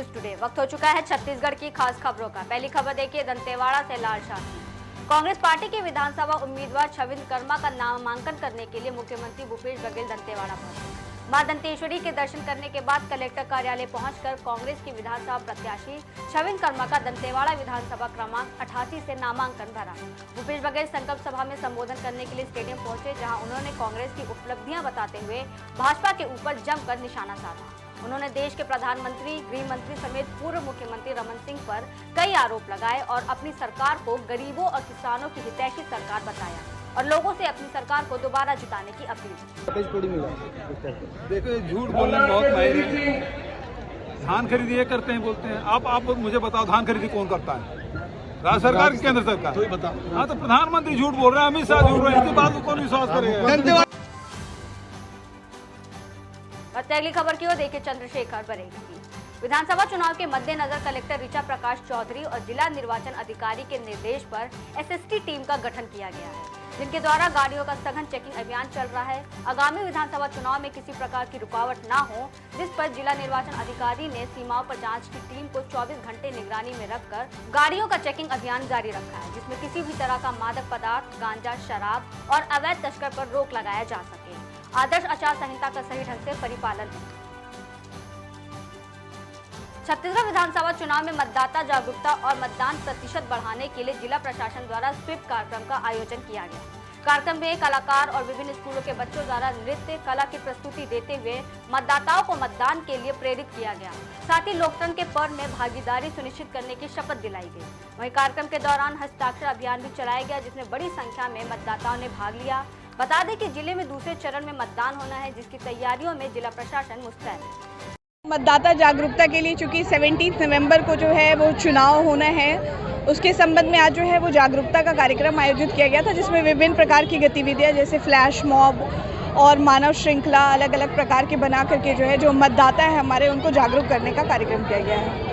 News today. वक्त हो चुका है छत्तीसगढ़ की खास खबरों का। पहली खबर देखिए दंतेवाड़ा से लाल शाह की। कांग्रेस पार्टी के विधानसभा उम्मीदवार छविंद्र कर्मा का नामांकन करने के लिए मुख्यमंत्री भूपेश बघेल दंतेवाड़ा पहुंचे। मां दंतेश्वरी के दर्शन करने के बाद कलेक्टर कार्यालय पहुंचकर कांग्रेस के विधानसभा प्रत्याशी छविंद्र कर्मा का दंतेवाड़ा विधानसभा क्रमांक 88 से नामांकन भरा। भूपेश बघेल संकल्प सभा में संबोधन करने के लिए स्टेडियम पहुंचे, जहां उन्होंने कांग्रेस की उपलब्धियां बताते हुए भाजपा के ऊपर जमकर निशाना साधा। उन्होंने देश के प्रधानमंत्री, गृह मंत्री समेत पूर्व मुख्यमंत्री रमन सिंह पर कई आरोप लगाए और अपनी सरकार को गरीबों और किसानों की हितैषी सरकार बताया और लोगों से अपनी सरकार को दोबारा जिताने की अपील। देखो, झूठ बोलने में बहुत माहिर है। धान खरीदी ये करते हैं, बोलते हैं। आप मुझे बताओ, धान खरीदी कौन करता है? राज्य सरकार की, केंद्र सरकार? तो बताओ। हाँ, तो प्रधानमंत्री झूठ बोल रहे हैं, अमित शाह झूठ रहे हैं, इसके बाद कौन विश्वास करेगा? अगली खबर की ओर देखिए चंद्रशेखर बरेली की। विधानसभा चुनाव के मद्देनजर कलेक्टर ऋचा प्रकाश चौधरी और जिला निर्वाचन अधिकारी के निर्देश पर एसएसटी टीम का गठन किया गया है, जिनके द्वारा गाड़ियों का सघन चेकिंग अभियान चल रहा है। आगामी विधानसभा चुनाव में किसी प्रकार की रुकावट न हो, जिस पर जिला निर्वाचन अधिकारी ने सीमाओं पर जांच की टीम को 24 घंटे निगरानी में रखकर गाड़ियों का चेकिंग अभियान जारी रखा है, जिसमें किसी भी तरह का मादक पदार्थ, गांजा, शराब और अवैध तस्कर पर रोक लगाया जा सके। आदर्श आचार संहिता का सही ढंग से परिपालन है। छत्तीसगढ़ विधानसभा चुनाव में मतदाता जागरूकता और मतदान प्रतिशत बढ़ाने के लिए जिला प्रशासन द्वारा स्वीप कार्यक्रम का आयोजन किया गया। कार्यक्रम में कलाकार और विभिन्न स्कूलों के बच्चों द्वारा नृत्य कला की प्रस्तुति देते हुए मतदाताओं को मतदान के लिए प्रेरित किया गया। साथ ही लोकतंत्र के पर्व में भागीदारी सुनिश्चित करने की शपथ दिलाई गई। वहीं कार्यक्रम के दौरान हस्ताक्षर अभियान भी चलाया गया, जिसमें बड़ी संख्या में मतदाताओं ने भाग लिया। बता दें कि जिले में दूसरे चरण में मतदान होना है, जिसकी तैयारियों में जिला प्रशासन मुस्तैद है। मतदाता जागरूकता के लिए चूंकि 17 नवंबर को जो है वो चुनाव होना है, उसके संबंध में आज जो है वो जागरूकता का कार्यक्रम आयोजित किया गया था, जिसमें विभिन्न प्रकार की गतिविधियां जैसे फ्लैश मॉब और मानव श्रृंखला अलग अलग प्रकार के बना करके जो है जो मतदाता है हमारे, उनको जागरूक करने का कार्यक्रम किया गया है।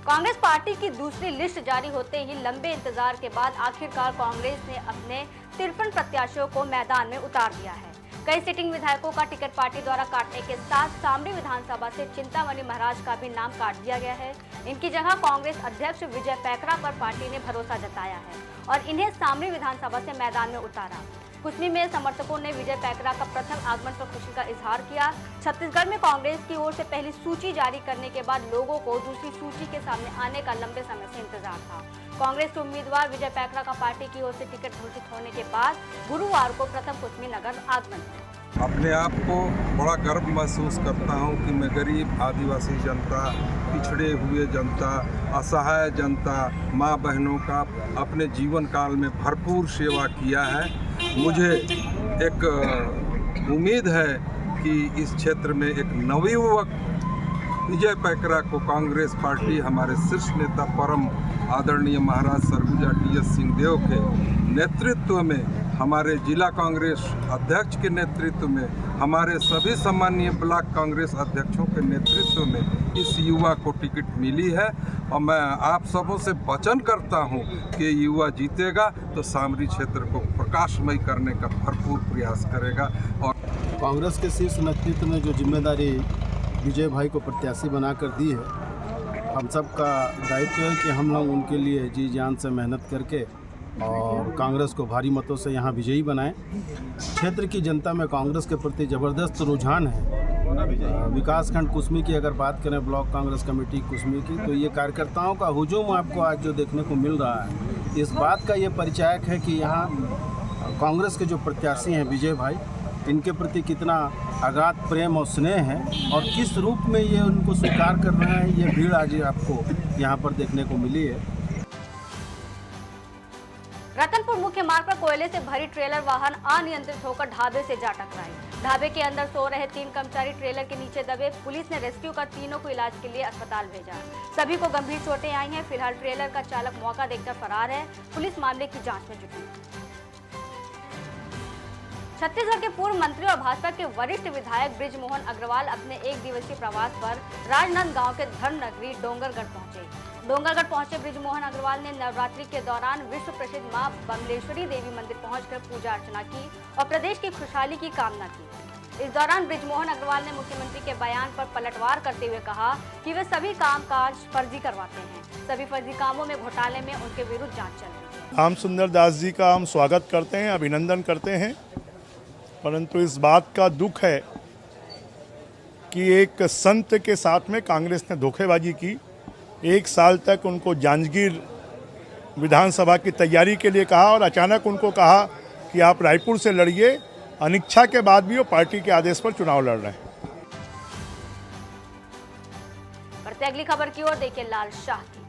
कांग्रेस पार्टी की दूसरी लिस्ट जारी होते ही लंबे इंतजार के बाद आखिरकार कांग्रेस ने अपने 53 प्रत्याशियों को मैदान में उतार दिया है। कई सिटिंग विधायकों का टिकट पार्टी द्वारा काटने के साथ सामरी विधानसभा से चिंतामणि महाराज का भी नाम काट दिया गया है। इनकी जगह कांग्रेस अध्यक्ष विजय पैकरा पर पार्टी ने भरोसा जताया है और इन्हें सामरी विधानसभा से मैदान में उतारा। कुसमी में समर्थकों ने विजय पैकरा का प्रथम आगमन पर खुशी का इजहार किया। छत्तीसगढ़ में कांग्रेस की ओर से पहली सूची जारी करने के बाद लोगों को दूसरी सूची के सामने आने का लंबे समय से इंतजार था। कांग्रेस के उम्मीदवार विजय पैकरा का पार्टी की ओर से टिकट घोषित होने के बाद गुरुवार को प्रथम कुसमी नगर आगमन किया। अपने आप को बड़ा गर्व महसूस करता हूं कि मैं गरीब आदिवासी जनता, पिछड़े हुए जनता, असहाय जनता, माँ बहनों का अपने जीवन काल में भरपूर सेवा किया है। मुझे एक उम्मीद है कि इस क्षेत्र में एक नवयुवक विजय पैकरा को कांग्रेस पार्टी हमारे शीर्ष नेता परम आदरणीय महाराज सरगुजा टी.एस. सिंहदेव के नेतृत्व में, हमारे जिला कांग्रेस अध्यक्ष के नेतृत्व में, हमारे सभी सम्मानीय ब्लॉक कांग्रेस अध्यक्षों के नेतृत्व में इस युवा को टिकट मिली है और मैं आप सबों से वचन करता हूं कि युवा जीतेगा तो सामरी क्षेत्र को प्रकाशमय करने का भरपूर प्रयास करेगा। और कांग्रेस के शीर्ष नेतृत्व ने जो जिम्मेदारी विजय भाई को प्रत्याशी बनाकर दी है, हम सब का दायित्व है कि हम लोग उनके लिए जी जान से मेहनत करके और कांग्रेस को भारी मतों से यहाँ विजयी बनाएं। क्षेत्र की जनता में कांग्रेस के प्रति ज़बरदस्त रुझान है। विकासखंड कुसमी की अगर बात करें, ब्लॉक कांग्रेस कमेटी कुसमी की, तो ये कार्यकर्ताओं का हुजूम आपको आज जो देखने को मिल रहा है, इस बात का ये परिचायक है कि यहाँ कांग्रेस के जो प्रत्याशी हैं विजय भाई, इनके प्रति कितना अगाध प्रेम और स्नेह है और किस रूप में ये उनको स्वीकार कर रहे हैं, ये भीड़ आज आपको यहाँ पर देखने को मिली है। रतनपुर मुख्य मार्ग पर कोयले से भरी ट्रेलर वाहन अनियंत्रित होकर ढाबे से जा टकराई। ढाबे के अंदर सो रहे 3 कर्मचारी ट्रेलर के नीचे दबे। पुलिस ने रेस्क्यू कर तीनों को इलाज के लिए अस्पताल भेजा। सभी को गंभीर चोटें आई हैं। फिलहाल ट्रेलर का चालक मौका देखकर फरार है। पुलिस मामले की जांच में जुटी। छत्तीसगढ़ के पूर्व मंत्री और भाजपा के वरिष्ठ विधायक बृजमोहन अग्रवाल अपने एक दिवसीय प्रवास पर राजनांदगांव के धर्म नगरी डोंगरगढ़ पहुंचे। डोंगरगढ़ पहुंचे बृजमोहन अग्रवाल ने नवरात्रि के दौरान विश्व प्रसिद्ध मां बमलेश्वरी देवी मंदिर पहुंचकर पूजा अर्चना की और प्रदेश की खुशहाली की कामना की। इस दौरान बृजमोहन अग्रवाल ने मुख्यमंत्री के बयान पर पलटवार करते हुए कहा कि वे सभी कामकाज फर्जी करवाते हैं। सभी फर्जी कामों में घोटाले में उनके विरुद्ध जांच चल रही है। राम सुंदर दास जी का हम स्वागत करते हैं, अभिनंदन करते हैं, परंतु इस बात का दुख है कि एक संत के साथ में कांग्रेस ने धोखेबाजी की। 1 साल तक उनको जांजगीर विधानसभा की तैयारी के लिए कहा और अचानक उनको कहा कि आप रायपुर से लड़िए। अनिच्छा के बाद भी वो पार्टी के आदेश पर चुनाव लड़ रहे हैं। बढ़ते अगली खबर की ओर देखिए लाल शाह की।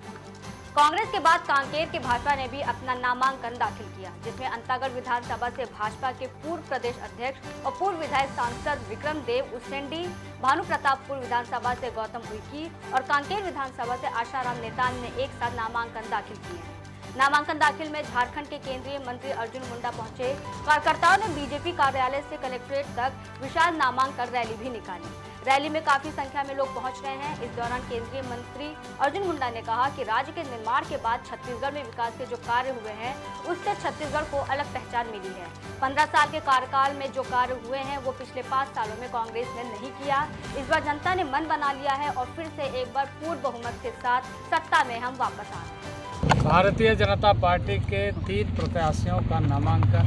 कांग्रेस के बाद कांकेर के भाजपा ने भी अपना नामांकन दाखिल किया, जिसमें अंतागढ़ विधानसभा से भाजपा के पूर्व प्रदेश अध्यक्ष और पूर्व विधायक सांसद विक्रम देव उसेंडी, भानु प्रतापपुर विधानसभा से गौतम उइकी और कांकेर विधानसभा से आशाराम नेतान ने एक साथ नामांकन दाखिल किए हैं। नामांकन दाखिल में झारखंड के केंद्रीय मंत्री अर्जुन मुंडा पहुंचे। कार्यकर्ताओं ने बीजेपी कार्यालय से कलेक्ट्रेट तक विशाल नामांकन रैली भी निकाली। रैली में काफी संख्या में लोग पहुंच रहे हैं। इस दौरान केंद्रीय मंत्री अर्जुन मुंडा ने कहा कि राज्य के निर्माण के बाद छत्तीसगढ़ में विकास के जो कार्य हुए हैं उससे छत्तीसगढ़ को अलग पहचान मिली है। 15 साल के कार्यकाल में जो कार्य हुए हैं वो पिछले 5 सालों में कांग्रेस ने नहीं किया। इस बार जनता ने मन बना लिया है और फिर से एक बार पूर्ण बहुमत के साथ सत्ता में हम वापस आ रहे हैं। भारतीय जनता पार्टी के 3 प्रत्याशियों का नामांकन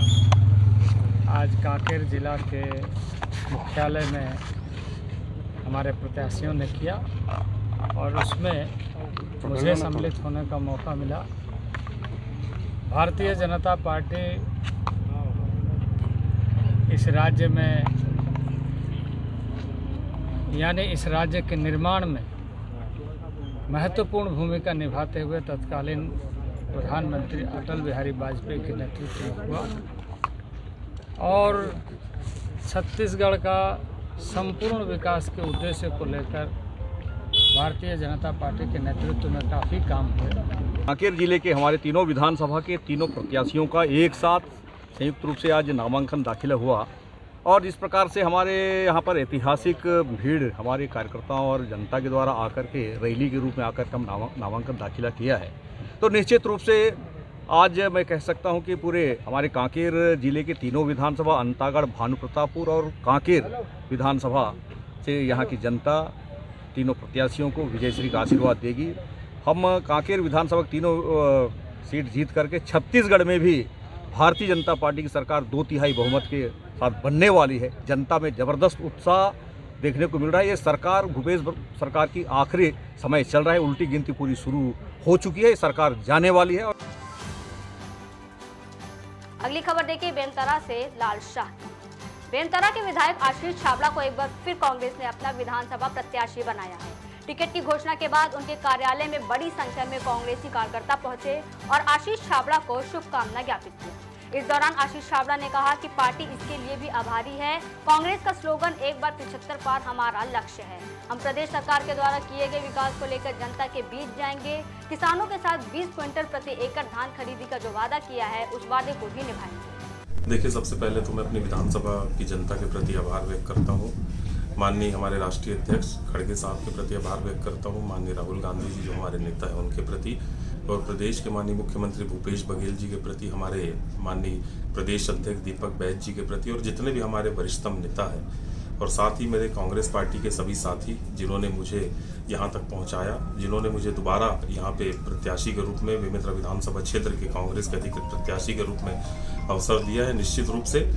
आज कांकेर जिला के मुख्यालय में हमारे प्रत्याशियों ने किया और उसमें मुझे सम्मिलित होने का मौका मिला। भारतीय जनता पार्टी इस राज्य में यानी इस राज्य के निर्माण में महत्वपूर्ण भूमिका निभाते हुए तत्कालीन प्रधानमंत्री अटल बिहारी वाजपेयी के नेतृत्व में हुआ और छत्तीसगढ़ का संपूर्ण विकास के उद्देश्य को लेकर भारतीय जनता पार्टी के नेतृत्व में काफ़ी काम हुए। कांकेर जिले के हमारे तीनों विधानसभा के तीनों प्रत्याशियों का एक साथ संयुक्त रूप से आज नामांकन दाखिला हुआ और जिस प्रकार से हमारे यहाँ पर ऐतिहासिक भीड़ हमारे कार्यकर्ताओं और जनता के द्वारा आकर के रैली के रूप में आकर के हम नामांकन दाखिला किया है, तो निश्चित रूप से आज मैं कह सकता हूं कि पूरे हमारे कांकेर जिले के तीनों विधानसभा अंतागढ़, भानु प्रतापपुर और कांकेर विधानसभा से यहाँ की जनता तीनों प्रत्याशियों को विजयश्री का आशीर्वाद देगी। हम कांकेर विधानसभा की तीनों सीट जीत करके छत्तीसगढ़ में भी भारतीय जनता पार्टी की सरकार 2/3 बहुमत के साथ बनने वाली है। जनता में ज़बरदस्त उत्साह देखने को मिल रहा है। ये सरकार भूपेश सरकार की आखिरी समय चल रहा है, उल्टी गिनती पूरी शुरू हो चुकी है, सरकार जाने वाली है। अगली खबर देखिए बेनतरा से लाल शाह। बेनतरा के विधायक आशीष छाबड़ा को एक बार फिर कांग्रेस ने अपना विधानसभा प्रत्याशी बनाया है। टिकट की घोषणा के बाद उनके कार्यालय में बड़ी संख्या में कांग्रेसी कार्यकर्ता पहुंचे और आशीष छाबड़ा को शुभकामना ज्ञापित की। इस दौरान आशीष छाबड़ा ने कहा कि पार्टी इसके लिए भी आभारी है। कांग्रेस का स्लोगन एक बार 75 पार हमारा लक्ष्य है। हम प्रदेश सरकार के द्वारा किए गए विकास को लेकर जनता के बीच जाएंगे। किसानों के साथ 20 क्विंटल प्रति एकड़ धान खरीदी का जो वादा किया है उस वादे को भी निभाएंगे। देखिए, सबसे पहले तो मैं अपनी विधानसभा की जनता के प्रति आभार व्यक्त करता हूँ। माननीय हमारे राष्ट्रीय अध्यक्ष खड़गे साहब के प्रति आभार व्यक्त करता हूँ। माननीय राहुल गांधी जी जो हमारे नेता हैं उनके प्रति, और प्रदेश के माननीय मुख्यमंत्री भूपेश बघेल जी के प्रति, हमारे माननीय प्रदेश अध्यक्ष दीपक बैज जी के प्रति और जितने भी हमारे वरिष्ठतम नेता हैं, और साथ ही मेरे कांग्रेस पार्टी के सभी साथी जिन्होंने मुझे यहाँ तक पहुँचाया, जिन्होंने मुझे दोबारा यहाँ पे प्रत्याशी के रूप में बेमेतरा विधानसभा क्षेत्र के कांग्रेस के अधिकृत प्रत्याशी के रूप में अवसर दिया है। निश्चित रूप से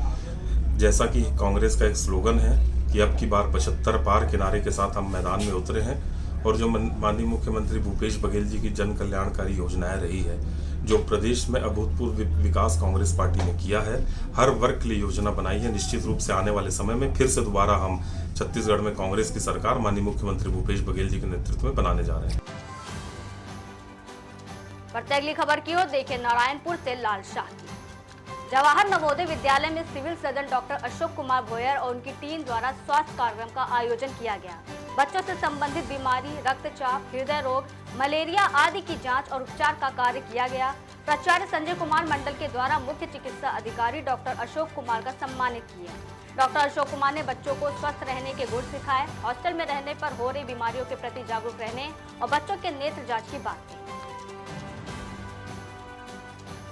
जैसा कि कांग्रेस का एक स्लोगन है कि अब की बार 75 पार किनारे के साथ हम मैदान में उतरे हैं, और जो माननीय मुख्यमंत्री भूपेश बघेल जी की जन कल्याणकारी योजनाएं रही है, जो प्रदेश में अभूतपूर्व विकास कांग्रेस पार्टी ने किया है, हर वर्ग के लिए योजना बनाई है। निश्चित रूप से आने वाले समय में फिर से दोबारा हम छत्तीसगढ़ में कांग्रेस की सरकार माननीय मुख्यमंत्री भूपेश बघेल जी के नेतृत्व में बनाने जा रहे हैं। बढ़ते अगली खबर की ओर देखिए नारायणपुर से लाल शाह की। जवाहर नवोदय विद्यालय में civil surgeon doctor Ashok Kumar Bhoyar और उनकी टीम द्वारा स्वास्थ्य कार्यक्रम का आयोजन किया गया। बच्चों से संबंधित बीमारी, रक्तचाप, हृदय रोग, मलेरिया आदि की जांच और उपचार का कार्य किया गया। प्राचार्य संजय कुमार मंडल के द्वारा मुख्य चिकित्सा अधिकारी डॉक्टर अशोक कुमार का सम्मानित किया। डॉक्टर अशोक कुमार ने बच्चों को स्वस्थ रहने के गुण सिखाए, हॉस्टल में रहने पर हो रही बीमारियों के प्रति जागरूक रहने और बच्चों के नेत्र जांच की बात की।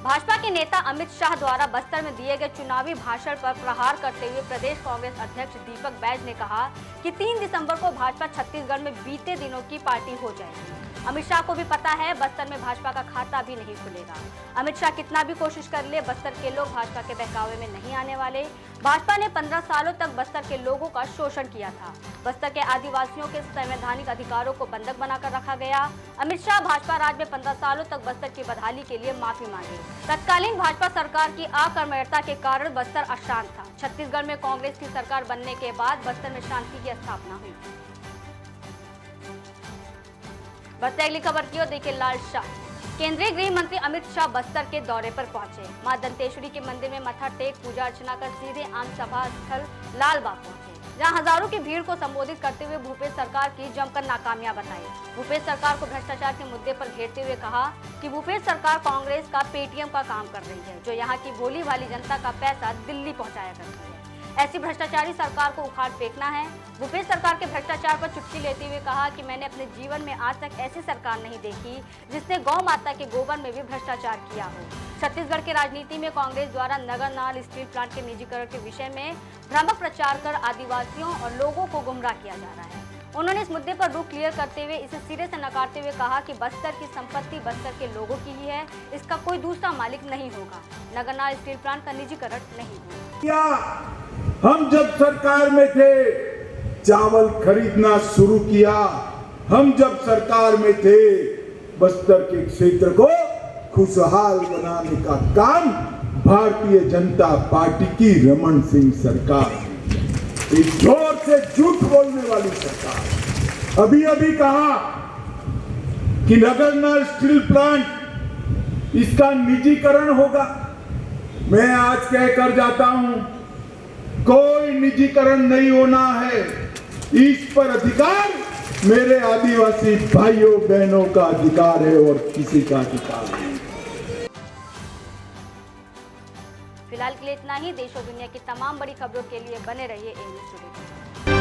भाजपा के नेता अमित शाह द्वारा बस्तर में दिए गए चुनावी भाषण पर प्रहार करते हुए प्रदेश कांग्रेस अध्यक्ष दीपक बैज ने कहा कि 3 दिसंबर को भाजपा छत्तीसगढ़ में बीते दिनों की पार्टी हो जाएगी। अमित शाह को भी पता है बस्तर में भाजपा का खाता भी नहीं खुलेगा। अमित शाह कितना भी कोशिश कर ले, बस्तर के लोग भाजपा के बहकावे में नहीं आने वाले। भाजपा ने 15 सालों तक बस्तर के लोगों का शोषण किया था। बस्तर के आदिवासियों के संवैधानिक अधिकारों को बंधक बनाकर रखा गया। अमित शाह भाजपा राज में 15 सालों तक बस्तर की बदहाली के लिए माफी मांगे। तत्कालीन भाजपा सरकार की अकर्मण्यता के कारण बस्तर अशांत था। छत्तीसगढ़ में कांग्रेस की सरकार बनने के बाद बस्तर में शांति की स्थापना हुई। बस्तर अगली खबर की ओर देखिए। लाल शाह। केंद्रीय गृह मंत्री अमित शाह बस्तर के दौरे पर पहुंचे। मां दंतेश्वरी के मंदिर में मत्था टेक पूजा अर्चना कर सीधे आम सभा स्थल लालबाग पहुंचे, जहां हजारों की भीड़ को संबोधित करते हुए भूपेश सरकार की जमकर नाकामियां बताई। भूपेश सरकार को भ्रष्टाचार के मुद्दे पर घेरते हुए कहा कि भूपेश सरकार कांग्रेस का पेटीएम का काम कर रही है, जो यहाँ की भोली भाली जनता का पैसा दिल्ली पहुँचाया करती है। ऐसी भ्रष्टाचारी सरकार को उखाड़ फेंकना है। भूपेश सरकार के भ्रष्टाचार पर चुटकी लेते हुए कहा कि मैंने अपने जीवन में आज तक ऐसी सरकार नहीं देखी जिसने गौ माता के गोबर में भी भ्रष्टाचार किया हो। छत्तीसगढ़ की राजनीति में कांग्रेस द्वारा नगरनाल स्टील प्लांट के निजीकरण के विषय में भ्रामक प्रचार कर आदिवासियों और लोगों को गुमराह किया जा रहा है। उन्होंने इस मुद्दे पर रुख क्लियर करते हुए इसे सिरे से नकारते हुए कहा कि बस्तर की संपत्ति बस्तर के लोगों की ही है, इसका कोई दूसरा मालिक नहीं होगा। नगरनाल स्टील प्लांट का निजीकरण नहीं होगा। हम जब सरकार में थे चावल खरीदना शुरू किया। हम जब सरकार में थे बस्तर के क्षेत्र को खुशहाल बनाने का काम भारतीय जनता पार्टी की रमन सिंह सरकार, एक जोर से झूठ बोलने वाली सरकार। अभी अभी कहा कि नगरनाल स्टील प्लांट इसका निजीकरण होगा। मैं आज कहकर जाता हूं, कोई निजीकरण नहीं होना है। इस पर अधिकार मेरे आदिवासी भाइयों बहनों का अधिकार है और किसी का अधिकार नहीं। फिलहाल के लिए इतना ही। देश और दुनिया की तमाम बड़ी खबरों के लिए बने रहिए ए न्यूज़ टुडे।